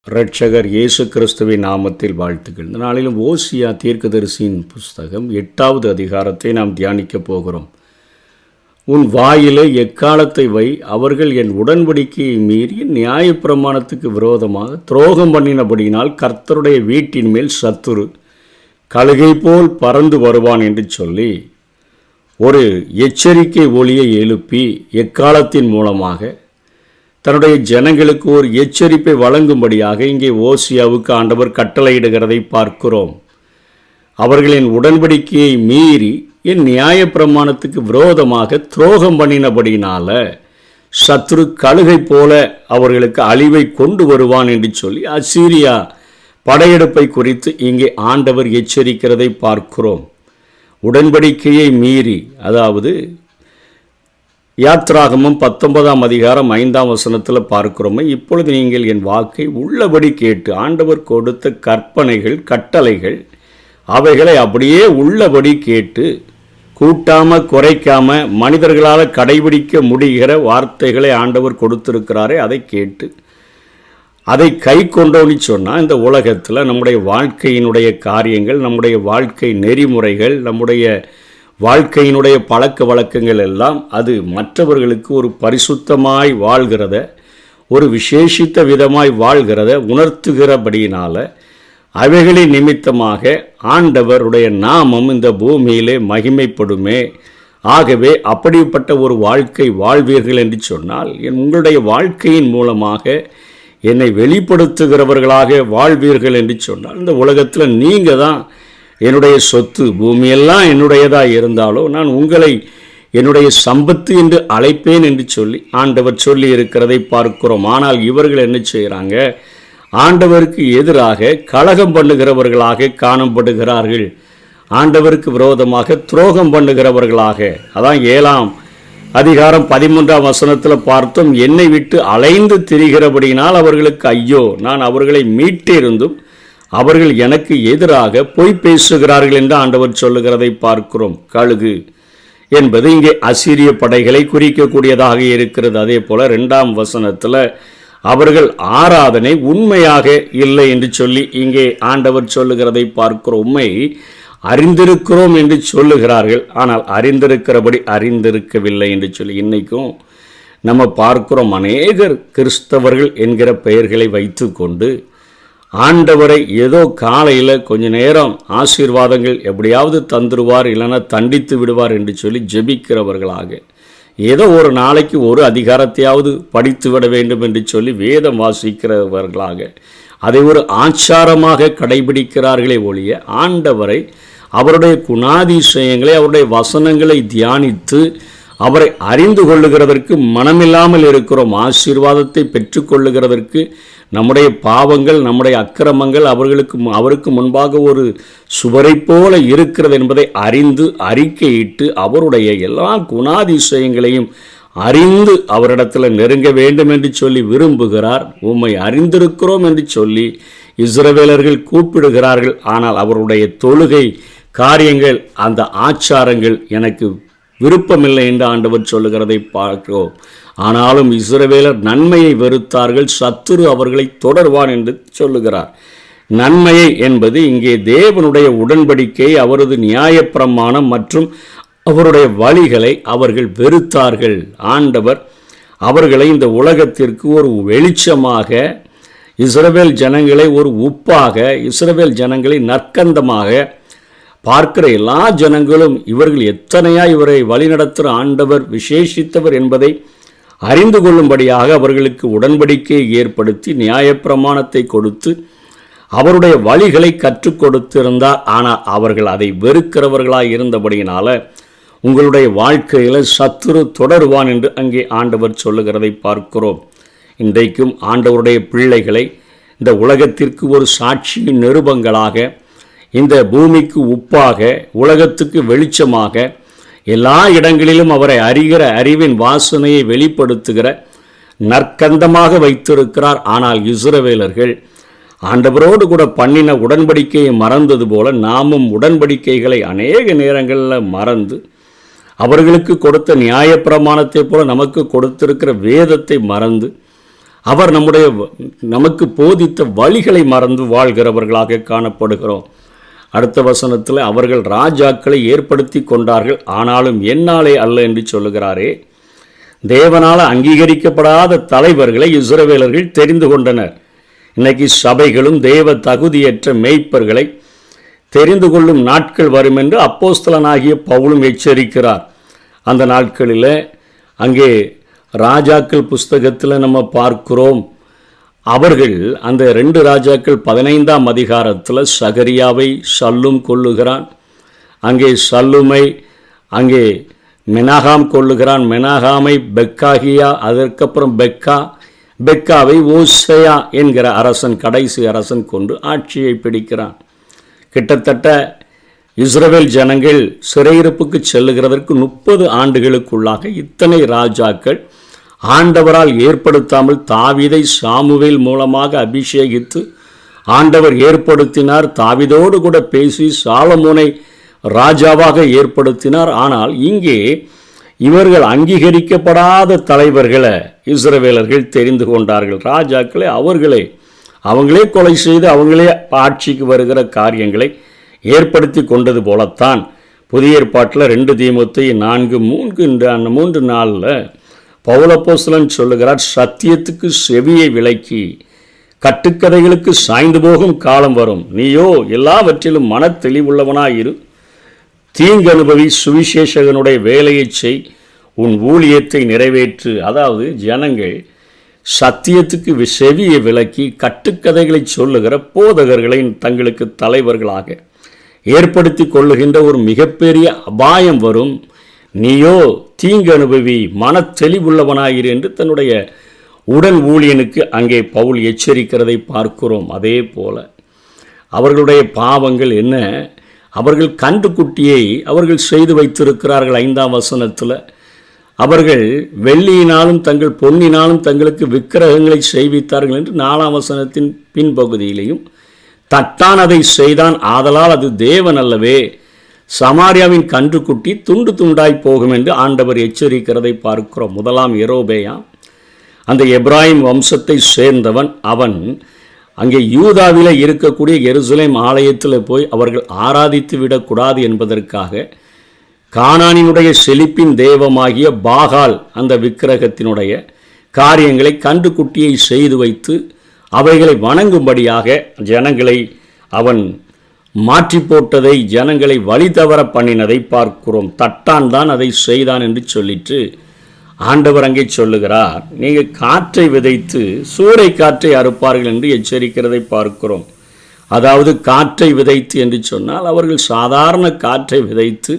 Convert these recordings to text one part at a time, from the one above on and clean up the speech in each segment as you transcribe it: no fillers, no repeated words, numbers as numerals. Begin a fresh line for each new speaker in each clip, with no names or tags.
இரட்சகர் இயேசு கிறிஸ்துவின் நாமத்தில் வாழ்த்துக்கள். இந்த நாளிலும் ஓசியா தீர்க்கதரிசியின் புஸ்தகம் 8வது அதிகாரத்தை நாம் தியானிக்கப் போகிறோம். உன் வாயிலே எக்காலத்தை வை, அவர்கள் என் உடன்படிக்கையை மீறி நியாயப்பிரமாணத்துக்கு விரோதமாக துரோகம் பண்ணினபடியினால் கர்த்தருடைய வீட்டின் மேல் சத்துரு கழுகை போல் பறந்து வருவான் என்று சொல்லி ஒரு எச்சரிக்கை ஒலியை எழுப்பி எக்காலத்தின் மூலமாக தன்னுடைய ஜனங்களுக்கு ஒரு எச்சரிப்பை வழங்கும்படியாக இங்கே ஓசியாவுக்கு ஆண்டவர் கட்டளையிடுகிறதை பார்க்கிறோம். அவர்களின் உடன்படிக்கையை மீறி என் நியாயப்பிரமாணத்துக்கு விரோதமாக துரோகம் பண்ணினபடினால சத்ரு கழுகை போல அவர்களுக்கு அழிவை கொண்டு வருவான் என்று சொல்லி அசீரியா படையெடுப்பை குறித்து இங்கே ஆண்டவர் எச்சரிக்கிறதை பார்க்கிறோம். உடன்படிக்கையை மீறி, அதாவது யாத்ராகமம் 19ஆம் அதிகாரம் 5ஆம் வசனத்தில் பார்க்கிறோமே, இப்பொழுது நீங்கள் என் வாக்கை உள்ளபடி கேட்டு, ஆண்டவர் கொடுத்த கற்பனைகள் கட்டளைகள் அவைகளை அப்படியே உள்ளபடி கேட்டு கூட்டாம குறைக்காம மனிதர்களால் கடைபிடிக்க முடிகிற வார்த்தைகளை ஆண்டவர் கொடுத்திருக்கிறாரே, அதை கேட்டு அதை கை கொண்டோன்னு சொன்னால் இந்த உலகத்தில் நம்முடைய வாழ்க்கையினுடைய காரியங்கள், நம்முடைய வாழ்க்கை நெறிமுறைகள், நம்முடைய வாழ்க்கையினுடைய பழக்க வழக்கங்கள் எல்லாம் அது மற்றவர்களுக்கு ஒரு பரிசுத்தமாய் வாழ்கிறத, ஒரு விசேஷித்த விதமாய் வாழ்கிறத உணர்த்துகிறபடியினால அவைகளின் நிமித்தமாக ஆண்டவருடைய நாமம் இந்த பூமியிலே மகிமைப்படுமே. ஆகவே அப்படிப்பட்ட ஒரு வாழ்க்கை வாழ்வீர்கள் என்று சொன்னால் உங்களுடைய வாழ்க்கையின் மூலமாக என்னை வெளிப்படுத்துகிறவர்களாக வாழ்வீர்கள் என்று சொன்னால் இந்த உலகத்தில் நீங்கள் தான் என்னுடைய சொத்து, பூமியெல்லாம் என்னுடையதாக இருந்தாலோ நான் உங்களை என்னுடைய சம்பத்து என்று அழைப்பேன் என்று சொல்லி ஆண்டவர் சொல்லி இருக்கிறதை பார்க்கிறோம். ஆனால் இவர்கள் என்ன செய்கிறாங்க? ஆண்டவருக்கு எதிராக கலகம் பண்ணுகிறவர்களாக காணப்படுகிறார்கள். ஆண்டவருக்கு விரோதமாக துரோகம் பண்ணுகிறவர்களாக. அதான் 7ஆம் அதிகாரம் 13ஆம் வசனத்தில் பார்த்தோம். என்னை விட்டு அலைந்து திரிகிறபடியினால் அவர்களுக்கு ஐயோ, நான் அவர்களை மீட்டிருந்தும் அவர்கள் எனக்கு எதிராக பொய் பேசுகிறார்கள் என்று ஆண்டவர் சொல்லுகிறதை பார்க்கிறோம். கழுகு என்பது இங்கே அசீரிய படைகளை குறிக்கக்கூடியதாக இருக்கிறது. அதே போல 2ஆம் வசனத்தில் அவர்கள் ஆராதனை உண்மையாக இல்லை என்று சொல்லி இங்கே ஆண்டவர் சொல்லுகிறதை பார்க்கிறோம். உண்மை அறிந்திருக்கிறோம் என்று சொல்லுகிறார்கள், ஆனால் அறிந்திருக்கிறபடி அறிந்திருக்கவில்லை என்று சொல்லி இன்னைக்கும் நம்ம பார்க்கிறோம். அநேகர் கிறிஸ்தவர்கள் என்கிற பெயர்களை வைத்து கொண்டு ஆண்டவரை ஏதோ காலையில் கொஞ்ச நேரம் ஆசீர்வாதங்கள் எப்படியாவது தந்துடுவார், இல்லைன்னா தண்டித்து விடுவார் என்று சொல்லி ஜெபிக்கிறவர்களாக, ஏதோ ஒரு நாளைக்கு ஒரு அதிகாரத்தையாவது படித்து விட வேண்டும் என்று சொல்லி வேதம் வாசிக்கிறவர்களாக அதை ஒரு ஆச்சாரமாக கடைபிடிக்கிறார்களே ஒழிய ஆண்டவரை, அவருடைய குணாதிசயங்களை, அவருடைய வசனங்களை தியானித்து அவரை அறிந்து கொள்ளுகிறதற்கு மனமில்லாமல் இருக்கிறோம். ஆசீர்வாதத்தை பெற்றுக்கொள்ளுகிறதற்கு நம்முடைய பாவங்கள், நம்முடைய அக்கிரமங்கள் அவருக்கு முன்பாக ஒரு சுவரை போல இருக்கிறது என்பதை அறிந்து அறிக்கையிட்டு அவருடைய எல்லா குணாதிசயங்களையும் அறிந்து அவரிடத்தில் நெருங்க வேண்டும் என்று சொல்லி விரும்புகிறார். உம்மை அறிந்திருக்கிறோம் என்று சொல்லி இஸ்ரவேலர்கள் கூப்பிடுகிறார்கள். ஆனால் அவருடைய தொழுகை காரியங்கள், அந்த ஆச்சாரங்கள் எனக்கு விருப்பமில்லை என்று ஆண்டவர் சொல்லுகிறதை பார்க்கிறோம். ஆனாலும் இஸ்ரவேலர் நன்மையை வெறுத்தார்கள், சத்துரு அவர்களை தொடர்வான் என்று சொல்லுகிறார். நன்மையை என்பது இங்கே தேவனுடைய உடன்படிக்கை, அவரது நியாயப்பிரமாணம் மற்றும் அவருடைய வழிகளை அவர்கள் வெறுத்தார்கள். ஆண்டவர் அவர்களை இந்த உலகத்திற்கு ஒரு வெளிச்சமாக, இஸ்ரவேல் ஜனங்களை ஒரு உப்பாக, இஸ்ரவேல் ஜனங்களை நற்கந்தமாக பார்க்கிற எல்லா ஜனங்களும் இவர்கள் எத்தனையா இவரை வழிநடத்துகிற ஆண்டவர் விசேஷித்தவர் என்பதை அறிந்து கொள்ளும்படியாக அவர்களுக்கு உடன்படிக்கையை ஏற்படுத்தி நியாயப்பிரமாணத்தை கொடுத்து அவருடைய வழிகளை கற்றுக் கொடுத்திருந்தார். ஆனால் அவர்கள் அதை வெறுக்கிறவர்களாக இருந்தபடியினால உங்களுடைய வாழ்க்கையில் சத்துரு தொடருவான் என்று அங்கே ஆண்டவர் சொல்லுகிறதை பார்க்கிறோம். இன்றைக்கும் ஆண்டவருடைய பிள்ளைகளை இந்த உலகத்திற்கு ஒரு சாட்சியின் நிருபங்களாக, இந்த பூமிக்கு உப்பாக, உலகத்துக்கு வெளிச்சமாக, எல்லா இடங்களிலும் அவரை அறிகிற அறிவின் வாசனையை வெளிப்படுத்துகிற நற்கந்தமாக வைத்திருக்கிறார். ஆனால் இஸ்ரவேலர்கள் ஆண்டவரோடு கூட பண்ணின உடன்படிக்கையை மறந்தது போல நாமும் உடன்படிக்கைகளை அநேக நேரங்களில் மறந்து அவர்களுக்கு கொடுத்த நியாயப்பிரமாணத்தை போல நமக்கு கொடுத்திருக்கிற வேதத்தை மறந்து அவர் நமக்கு போதித்த வழிகளை மறந்து வாழ்கிறவர்களாக காணப்படுகிறோம். அடுத்த வசனத்தில் அவர்கள் ராஜாக்களை ஏற்படுத்தி கொண்டார்கள், ஆனாலும் என்னாலே அல்ல என்று சொல்லுகிறாரே. தேவனால் அங்கீகரிக்கப்படாத தலைவர்களை இஸ்ரவேலர்கள் தெரிந்து கொண்டனர். இன்னைக்கு சபைகளும் தேவ தகுதியற்ற மேய்ப்பர்களை தெரிந்து கொள்ளும் நாட்கள் வரும் என்று அப்போஸ்தலனாகிய பவுலும் எச்சரிக்கிறார். அந்த நாட்களில் அங்கே ராஜாக்கள் புஸ்தகத்தில் நம்ம பார்க்கிறோம், அவர்கள் அந்த 2 ராஜாக்கள் 15ஆம் அதிகாரத்தில் சகரியாவை சல்லும் கொல்லுகிறான். அங்கே சல்லுமை அங்கே மெனாகாம் கொல்லுகிறான். மெனாகாமை பெக்காகியா, அதற்கப்புறம் பெக்காவை ஓசையா என்கிற அரசன், கடைசி அரசன் கொண்டு ஆட்சியை பிடிக்கிறான். கிட்டத்தட்ட இஸ்ரவேல் ஜனங்கள் சிறையிருப்புக்கு செல்லுகிறதற்கு 30 ஆண்டுகளுக்குள்ளாக இத்தனை ராஜாக்கள் ஆண்டவரால் ஏற்படுத்தாமல் தாவீதை சாமுவேல் மூலமாக அபிஷேகித்து ஆண்டவர் ஏற்படுத்தினார். தாவீதோடு கூட பேசி சாலமோனை ராஜாவாக ஏற்படுத்தினார். ஆனால் இங்கே இவர்கள் அங்கீகரிக்கப்படாத தலைவர்களை இஸ்ரவேலர்கள் தெரிந்து கொண்டார்கள். ராஜாக்களை அவங்களே கொலை செய்து அவங்களே ஆட்சிக்கு வருகிற காரியங்களை ஏற்படுத்தி கொண்டது போலத்தான் புதிய ஏற்பாட்டில் 2 தீமோத்தேயு 4:3 நாளில் பவுலப்போஸ்தலன் சொல்லுகிறார், சத்தியத்துக்கு செவியை விலக்கி கட்டுக்கதைகளுக்கு சாய்ந்து போகும் காலம் வரும். நீயோ எல்லாவற்றிலும் மன தெளிவுள்ளவனாயிரு, தீங்கு அனுபவி, சுவிசேஷகனுடைய வேலையை செய், உன் ஊழியத்தை நிறைவேற்று. அதாவது ஜனங்கள் சத்தியத்துக்கு செவியை விலக்கி கட்டுக்கதைகளை சொல்லுகிற போதகர்களை தங்களுக்கு தலைவர்களாக ஏற்படுத்தி கொள்ளுகின்ற ஒரு மிகப்பெரிய அபாயம் வரும். நீயோ தீங்கு அனுபவி, மன தெளிவுள்ளவனாயிரு என்று தன்னுடைய உடன் ஊழியனுக்கு அங்கே பவுல் எச்சரிக்கிறதை பார்க்கிறோம். அதே போல அவர்களுடைய பாவங்கள் என்ன? அவர்கள் கன்றுக்குட்டியை அவர்கள் செய்து வைத்திருக்கிறார்கள். 5ஆம் வசனத்தில் அவர்கள் வெள்ளியினாலும் தங்கள் பொன்னினாலும் தங்களுக்கு விக்கிரகங்களை செய்வித்தார்கள் என்று 4ஆம் வசனத்தின் பின்பகுதியிலையும், தட்டான் அதை செய்தான், ஆதலால் அது தேவன் அல்லவே, சமாரியாவின் கன்றுக்குட்டி துண்டு துண்டாய் போகும் என்று ஆண்டவர் எச்சரிக்கிறதை பார்க்கிறோம். 1ஆம் யெரொபெயாம் அந்த எப்ராஹிம் வம்சத்தை சேர்ந்தவன். அவன் அங்கே யூதாவிலே இருக்கக்கூடிய எருசலேம் ஆலயத்தில் போய் அவர்கள் ஆராதித்து விடக்கூடாது என்பதற்காக கானானினுடைய செழிப்பின் தெய்வமாகிய பாகால் அந்த விக்கிரகத்தினுடைய காரியங்களை கன்றுக்குட்டியை செய்து வைத்து அவைகளை வணங்கும்படியாக ஜனங்களை அவன் மாற்றி போட்டதை, ஜனங்களை வழி தவற பண்ணினதை பார்க்கிறோம். தட்டான் தான் அதை செய்தான் என்று சொல்லிட்டு ஆண்டவர் அங்கே சொல்லுகிறார், நீங்கள் காற்றை விதைத்து சூறை காற்றை அறுப்பார்கள் என்று எச்சரிக்கிறதை பார்க்கிறோம். அதாவது காற்றை விதைத்து என்று சொன்னால் அவர்கள் சாதாரண காற்றை விதைத்து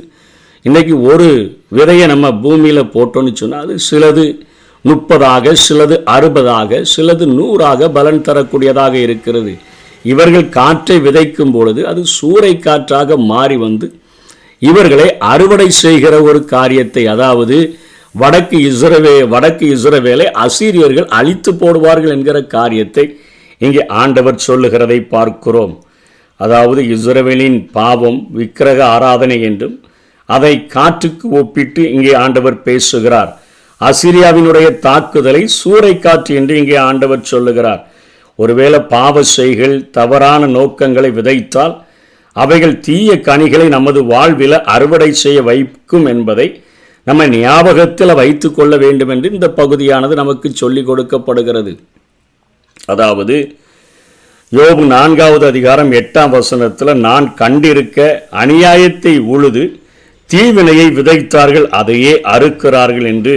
இன்றைக்கி ஒரு விதையை நம்ம பூமியில் போட்டோன்னு சொன்னால் அது சிலது 30, சிலது 60, சிலது 100 பலன் தரக்கூடியதாக இருக்கிறது. இவர்கள் காற்றை விதைக்கும் பொழுது அது சூறை காற்றாக மாறி வந்து இவர்களை அறுவடை செய்கிற ஒரு காரியத்தை, அதாவது வடக்கு இஸ்ரவேலை அசீரியர்கள் அழித்து போடுவார்கள் என்கிற காரியத்தை இங்கே ஆண்டவர் சொல்லுகிறதை பார்க்கிறோம். அதாவது இஸ்ரவேலின் பாவம் விக்கிரக ஆராதனை என்றும் அதை காற்றுக்கு ஒப்பிட்டு இங்கே ஆண்டவர் பேசுகிறார். அசீரியாவினுடைய தாக்குதலை சூறை காற்று என்று இங்கே ஆண்டவர் சொல்லுகிறார். ஒருவேளை பாவ செய்கள் தவறான நோக்கங்களை விதைத்தால் அவைகள் தீய கனிகளை நமது வாழ்வில் அறுவடை செய்ய வைக்கும் என்பதை நம்ம ஞாபகத்தில் வைத்து கொள்ள வேண்டும் என்று இந்த பகுதியானது நமக்கு சொல்லிக் கொடுக்கப்படுகிறது. அதாவது யோபு 4ஆவது அதிகாரம் 8ஆம் வசனத்தில், நான் கண்டிருக்க அநியாயத்தை உழுது தீவினையை விதைத்தார்கள், அதையே அறுக்கிறார்கள் என்று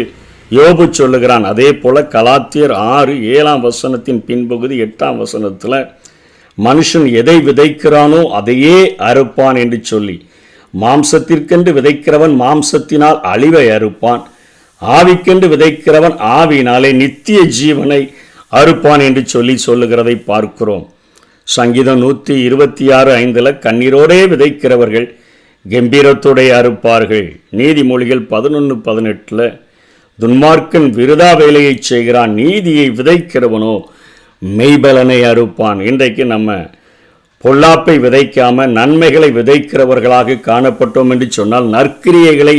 யோபு சொல்லுகிறான். அதே போல கலாத்தியர் 6:7ஆம் வசனத்தின் பின்பகுதி 8ஆம் வசனத்தில், மனுஷன் எதை விதைக்கிறானோ அதையே அறுப்பான் என்று சொல்லி, மாம்சத்திற்கென்று விதைக்கிறவன் மாம்சத்தினால் அழிவை அறுப்பான், ஆவிக்கென்று விதைக்கிறவன் ஆவியினாலே நித்திய ஜீவனை அறுப்பான் என்று சொல்லுகிறதை பார்க்கிறோம். சங்கீதம் 126:5 கண்ணீரோடே விதைக்கிறவர்கள் கம்பீரத்தோடே அறுப்பார்கள். நீதிமொழிகள் 11:18 துன்மார்க்கன் விருதா வேலையை செய்கிறான், நீதியை விதைக்கிறவனோ மெய்பலனை அறுப்பான். இன்றைக்கு நம்ம பொல்லாப்பை விதைக்காம நன்மைகளை விதைக்கிறவர்களாக காணப்பட்டோம் என்று சொன்னால், நற்கிரியைகளை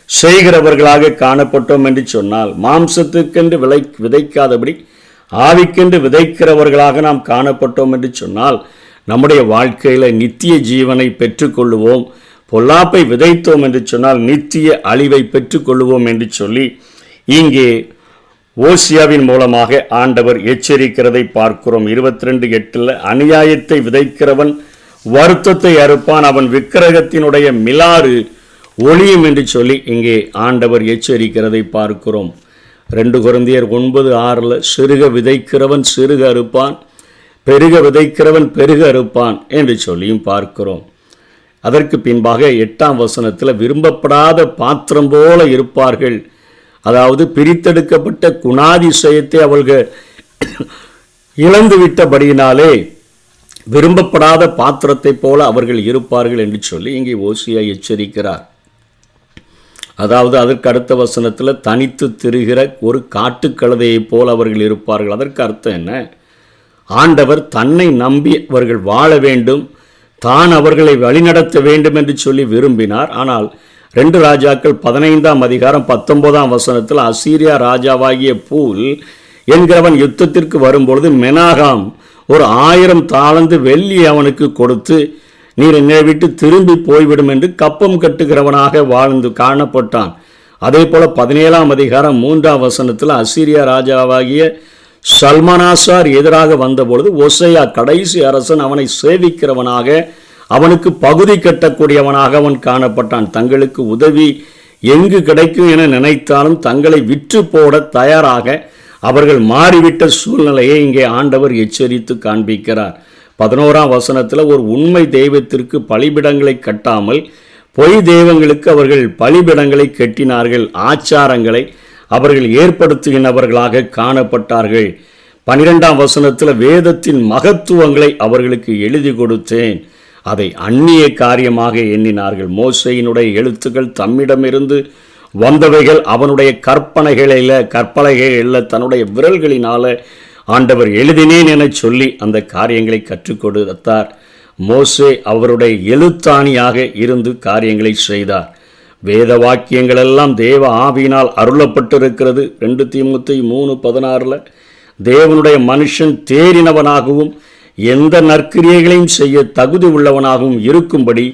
செய்கிறவர்களாக காணப்பட்டோம் என்று சொன்னால், மாம்சத்துக்கென்று விதைக்காதபடி ஆவிக்கென்று விதைக்கிறவர்களாக நாம் காணப்பட்டோம் என்று சொன்னால் நம்முடைய வாழ்க்கையில் நித்திய ஜீவனை பெற்றுக்கொள்ளுவோம். பொல்லாப்பை விதைத்தோம் என்று சொன்னால் நித்திய அழிவை பெற்றுக்கொள்ளுவோம் என்று சொல்லி இங்கே ஓசியாவின் மூலமாக ஆண்டவர் எச்சரிக்கிறதை பார்க்கிறோம். 22:8 அநியாயத்தை விதைக்கிறவன் வருத்தத்தை அறுப்பான், அவன் விக்கிரகத்தினுடைய மிலாறு ஒளியும் என்று சொல்லி இங்கே ஆண்டவர் எச்சரிக்கிறதை பார்க்கிறோம். 2 கொரிந்தியர் 9:6 சிறுக விதைக்கிறவன் சிறுக அறுப்பான், பெருக விதைக்கிறவன் பெருக அறுப்பான் என்று சொல்லியும் பார்க்கிறோம். அதற்கு பின்பாக 8ஆம் வசனத்தில் விரும்பப்படாத பாத்திரம் போல இருப்பார்கள், அதாவது பிரித்தெடுக்கப்பட்ட குணாதிசயத்தை அவர்கள் இழந்துவிட்டபடியினாலே விரும்பப்படாத பாத்திரத்தை போல அவர்கள் இருப்பார்கள் என்று சொல்லி இங்கே ஓசியா எச்சரிக்கிறார். அதாவது அதற்கு அடுத்த வசனத்தில் தனித்து திரிகிற ஒரு காட்டுக்கழுதையைப் போல் அவர்கள் இருப்பார்கள். அதற்கு அர்த்தம் என்ன? ஆண்டவர் தன்னை நம்பி அவர்கள் வாழ வேண்டும், தான் அவர்களை வழிநடத்த வேண்டும் என்று சொல்லி விரும்பினார். ஆனால் 2 ராஜாக்கள் 15ஆம் அதிகாரம் 19ஆம் வசனத்தில் அசீரியா ராஜாவாகிய பூல் என்கிறவன் யுத்தத்திற்கு வரும்பொழுது மெனாகாம் ஒரு 1000 தாலந்து வெள்ளி அவனுக்கு கொடுத்து நீர் என்னை விட்டு திரும்பி போய்விடும் என்று கப்பம் கட்டுகிறவனாக வாழ்ந்து காணப்பட்டான். அதே போல 17ஆம் அதிகாரம் 3ஆம் வசனத்தில் அசீரியா ராஜாவாகிய சல்மனாசார் எதிராக வந்தபொழுது ஒசையா கடைசி அரசன் அவனை சேவிக்கிறவனாக அவனுக்கு பகுதி கட்டக்கூடியவனாக அவன் காணப்பட்டான். தங்களுக்கு உதவி எங்கு கிடைக்கும் என நினைத்தாலும் தங்களை விற்று போட தயாராக அவர்கள் மாறிவிட்ட சூழ்நிலையை இங்கே ஆண்டவர் எச்சரித்து காண்பிக்கிறார். 11ஆம் வசனத்தில் ஒரு உண்மை தெய்வத்திற்கு பலிபிடங்களை கட்டாமல் பொய் தெய்வங்களுக்கு அவர்கள் பலிபிடங்களை கட்டினார்கள், ஆச்சாரங்களை அவர்கள் ஏற்படுத்துகின்றவர்களாக காணப்பட்டார்கள். 12ஆம் வசனத்தில் வேதத்தின் மகத்துவங்களை அவர்களுக்கு எழுதி கொடுத்தேன், அதை அந்நிய காரியமாக எண்ணினார்கள். மோசையினுடைய எழுத்துக்கள் தம்மிடமிருந்து வந்தவைகள் அவனுடைய கற்பனைகளில் தன்னுடைய விரல்களினால ஆண்டவர் எழுதினேன் என சொல்லி அந்த காரியங்களை கற்றுக் கொடுத்தார். மோசே அவருடைய எழுத்தாணியாக இருந்து காரியங்களை செய்தார். வேத வாக்கியங்களெல்லாம் தேவ ஆவியினால் அருளப்பட்டிருக்கிறது. 2 தீமோத்தேயு 3:16 தேவனுடைய மனுஷன் தேறினவனாகவும் எந்த நற்கிரியைகளையும் செய்ய தகுதி உள்ளவனாகவும் இருக்கும்படி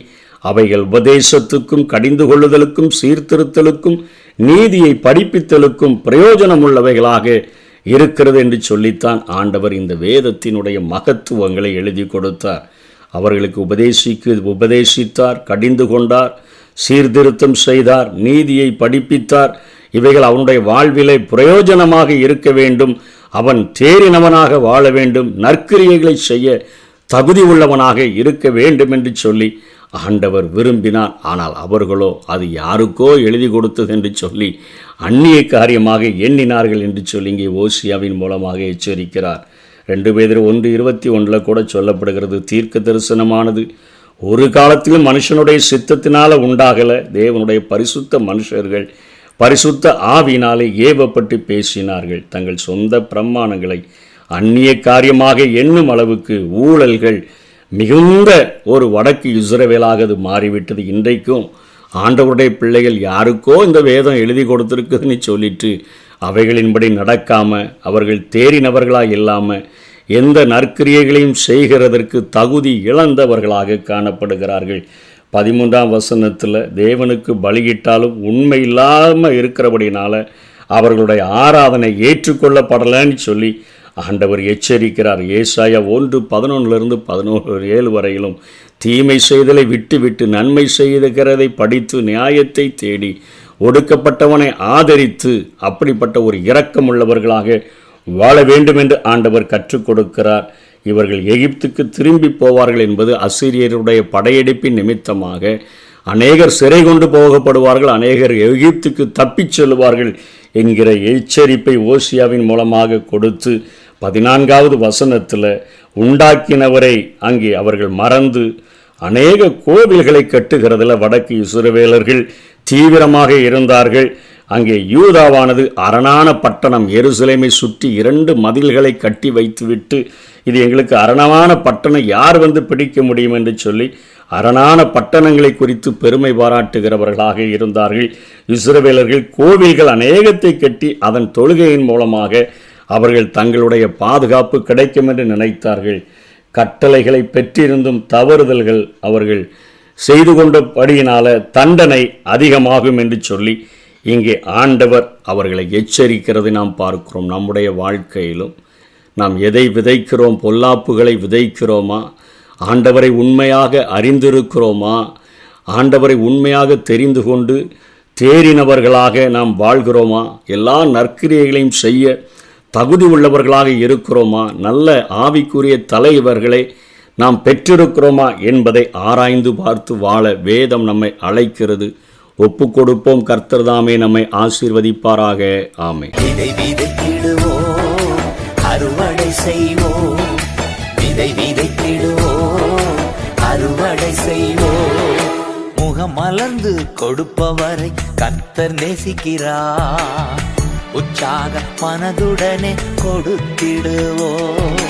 அவைகள் உபதேசத்துக்கும் கடிந்து கொள்ளுதலுக்கும் சீர்திருத்தலுக்கும் நீதியை படிப்பித்தலுக்கும் பிரயோஜனமுள்ளவைகளாக இருக்கிறது என்று சொல்லித்தான் ஆண்டவர் இந்த வேதத்தினுடைய மகத்துவங்களை எழுதி கொடுத்தார். அவர்களுக்கு உபதேசித்தார், கடிந்து கொண்டார், சீர்திருத்தம் செய்தார், நீதியை படிப்பித்தார். இவைகள் அவனுடைய வாழ்விலே பிரயோஜனமாக இருக்க வேண்டும், அவன் தேறினவனாக வாழ வேண்டும், நற்கிரியைகளை செய்ய தகுதி உள்ளவனாக இருக்க வேண்டும் என்று சொல்லி ஆண்டவர் விரும்பினார். ஆனால் அவர்களோ அது யாருக்கோ எழுதி கொடுத்தது என்று சொல்லி அந்நிய காரியமாக எண்ணினார்கள் என்று சொல்லி இங்கே ஓசியாவின் மூலமாக எச்சரிக்கிறார். 2 பேதுரு 1:21 கூட சொல்லப்படுகிறது, தீர்க்க தரிசனமானது ஒரு காலத்திலும் மனுஷனுடைய சித்தத்தினால உண்டாகலை, தேவனுடைய பரிசுத்த மனுஷர்கள் பரிசுத்த ஆவியினாலே ஏவப்பட்டு பேசினார்கள். தங்கள் சொந்த பிரமாணங்களை அந்நிய காரியமாக எண்ணும் அளவுக்கு ஊழல்கள் மிகுந்த ஒரு வடக்கு இஸ்ரவேலாக அது மாறிவிட்டது. இன்றைக்கும் ஆண்டவருடைய பிள்ளைகள் யாருக்கோ இந்த வேதம் எழுதி கொடுத்துருக்குதுன்னு சொல்லிட்டு அவைகளின்படி நடக்காமல் அவர்கள் தேறினவர்களாக இல்லாமல் எந்த நற்கிரியைகளையும் செய்கிறதற்கு தகுதி இழந்தவர்களாக காணப்படுகிறார்கள். 13ஆம் வசனத்தில் தேவனுக்கு பலியிட்டாலும் உண்மை இல்லாமல் இருக்கிறபடினால அவர்களுடைய ஆராதனை ஏற்றுக்கொள்ளப்படலைன்னு சொல்லி ஆண்டவர் எச்சரிக்கிறார். ஏசாயா 1:11-17 வரையிலும் தீமை செய்தலை விட்டு நன்மை செய்கிறதை படித்து நியாயத்தை தேடி ஒடுக்கப்பட்டவனை ஆதரித்து அப்படிப்பட்ட ஒரு இரக்கமுள்ளவர்களாக வாழ வேண்டும் என்று ஆண்டவர் கற்றுக் கொடுக்கிறார். இவர்கள் எகிப்துக்கு திரும்பி போவார்கள் என்பது அசீரியருடைய படையெடுப்பின் நிமித்தமாக அநேகர் சிறை கொண்டு போகப்படுவார்கள், அநேகர் எகிப்துக்கு தப்பிச் செல்வார்கள் என்கிற எச்சரிப்பை ஓசியாவின் மூலமாக கொடுத்து 14ஆவது வசனத்தில் உண்டாக்கினவரை அங்கே அவர்கள் மறந்து அநேக கோவில்களை கட்டுகிறதில் வடக்கு இஸ்ரவேலர்கள் தீவிரமாக இருந்தார்கள். அங்கே யூதாவானது அரணான பட்டணம் எருசலேமை சுற்றி 2 மதில்களை கட்டி வைத்துவிட்டு இது எங்களுக்கு அரணான பட்டணம் யார் வந்து பிடிக்க முடியும் என்று சொல்லி அரணான பட்டணங்களை குறித்து பெருமை பாராட்டுகிறவர்களாக இருந்தார்கள். இஸ்ரவேலர்கள் கோவில்கள் அநேகத்தை கட்டி அதன் தொழுகையின் மூலமாக அவர்கள் தங்களுடைய பாதுகாப்பு கிடைக்கும் என்று நினைத்தார்கள். கட்டளைகளை பெற்றிருந்தும் தவறுதல்கள் அவர்கள் செய்து கொண்டபடியினால தண்டனை அதிகமாகும் என்று சொல்லி இங்கே ஆண்டவர் அவர்களை எச்சரிக்கிறதை நாம் பார்க்கிறோம். நம்முடைய வாழ்க்கையிலும் நாம் எதை விதைக்கிறோம்? பொல்லாப்புகளை விதைக்கிறோமா? ஆண்டவரை உண்மையாக அறிந்திருக்கிறோமா? ஆண்டவரை உண்மையாக தெரிந்து கொண்டு தேறினவர்களாக நாம் வாழ்கிறோமா? எல்லா நற்கிரியைகளையும் செய்ய தகுதி உள்ளவர்களாக இருக்கிறோமா? நல்ல ஆவிக்குரிய தலைவர்களை நாம் பெற்றிருக்கிறோமா என்பதை ஆராய்ந்து பார்த்து வாழ வேதம் நம்மை அழைக்கிறது. ஒப்பு கொடுப்போம். கர்த்தர் தாமே நம்மை ஆசீர்வதிப்பாராக. ஆமென்.
விதை விதைத்திடுவோம், அறுவடை செய்வோம். விதை விதைத்திடுவோம், அறுவடை செய்வோம். முகம் மலர்ந்து கொடுப்பவரை கர்த்தர் நேசிக்கிறார். உற்சாக மனதுடனே கொடுத்திடுவோம்.